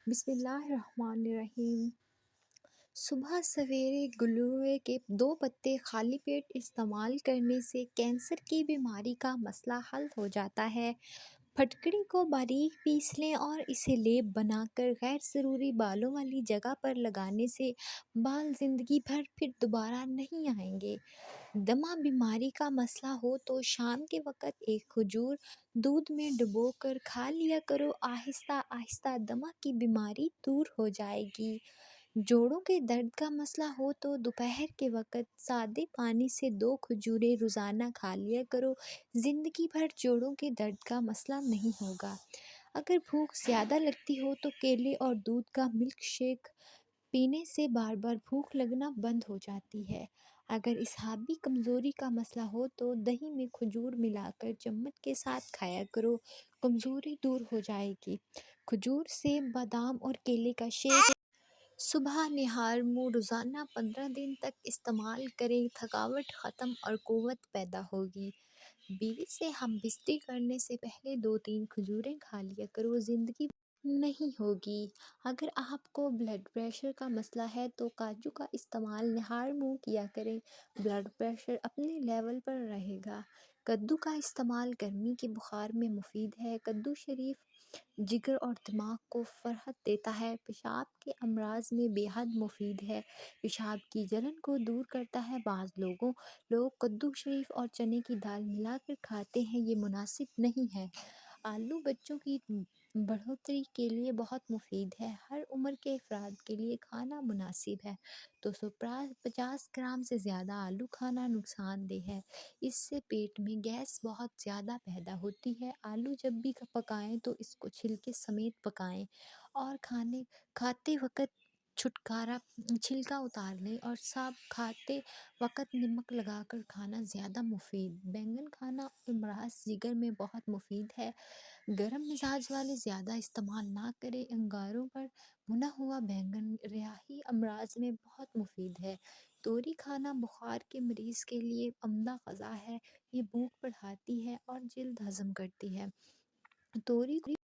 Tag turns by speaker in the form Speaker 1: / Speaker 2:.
Speaker 1: بسم اللہ الرحمن الرحیم۔ صبح سویرے گلوے کے 2 پتے خالی پیٹ استعمال کرنے سے کینسر کی بیماری کا مسئلہ حل ہو جاتا ہے۔ پھٹکڑی کو باریک پیس لیں اور اسے لیپ بنا کر غیر ضروری بالوں والی جگہ پر لگانے سے بال زندگی بھر پھر دوبارہ نہیں آئیں گے۔ دمہ بیماری کا مسئلہ ہو تو شام کے وقت ایک کھجور دودھ میں ڈبو کر کھا لیا کرو، آہستہ آہستہ دمہ کی بیماری دور ہو جائے گی۔ جوڑوں کے درد کا مسئلہ ہو تو دوپہر کے وقت سادے پانی سے 2 کھجوریں روزانہ کھا لیا کرو، زندگی بھر جوڑوں کے درد کا مسئلہ نہیں ہوگا۔ اگر بھوک زیادہ لگتی ہو تو کیلے اور دودھ کا ملک شیک پینے سے بار بار بھوک لگنا بند ہو جاتی ہے۔ اگر اسحابی کمزوری کا مسئلہ ہو تو دہی میں کھجور ملا کر چمچ کے ساتھ کھایا کرو، کمزوری دور ہو جائے گی۔ کھجور، سیب، بادام اور کیلے کا شیک صبح نہار منہ روزانہ 15 دن تک استعمال کریں، تھکاوٹ ختم اور قوت پیدا ہوگی۔ بیوی سے ہم بستری کرنے سے پہلے 2-3 کھجوریں کھا لیا کرو، زندگی نہیں ہوگی۔ اگر آپ کو بلڈ پریشر کا مسئلہ ہے تو کاجو کا استعمال نہار منہ کیا کریں، بلڈ پریشر اپنے لیول پر رہے گا۔ کدو کا استعمال گرمی کے بخار میں مفید ہے۔ کدو شریف جگر اور دماغ کو فرحت دیتا ہے، پیشاب کے امراض میں بے حد مفید ہے، پیشاب کی جلن کو دور کرتا ہے۔ بعض لوگ کدو شریف اور چنے کی دال ملا کر کھاتے ہیں، یہ مناسب نہیں ہے۔ آلو بچوں کی بڑھوتری کے لیے بہت مفید ہے، ہر عمر کے افراد کے لیے کھانا مناسب ہے۔ 250 گرام سے زیادہ آلو کھانا نقصان دہ ہے، اس سے پیٹ میں گیس بہت زیادہ پیدا ہوتی ہے۔ آلو جب بھی پکائیں تو اس کو چھلکے سمیت پکائیں اور کھاتے وقت چھلکا اتار لیں، اور سب کھاتے وقت نمک لگا کر کھانا زیادہ مفید۔ بینگن کھانا امراض جگر میں بہت مفید ہے، گرم مزاج والے زیادہ استعمال نہ کریں۔ انگاروں پر بھنا ہوا بینگن ریاحی امراض میں بہت مفید ہے۔ توری کھانا بخار کے مریض کے لیے عمدہ غذا ہے، یہ بھوک بڑھاتی ہے اور جلد ہضم کرتی ہے۔ توری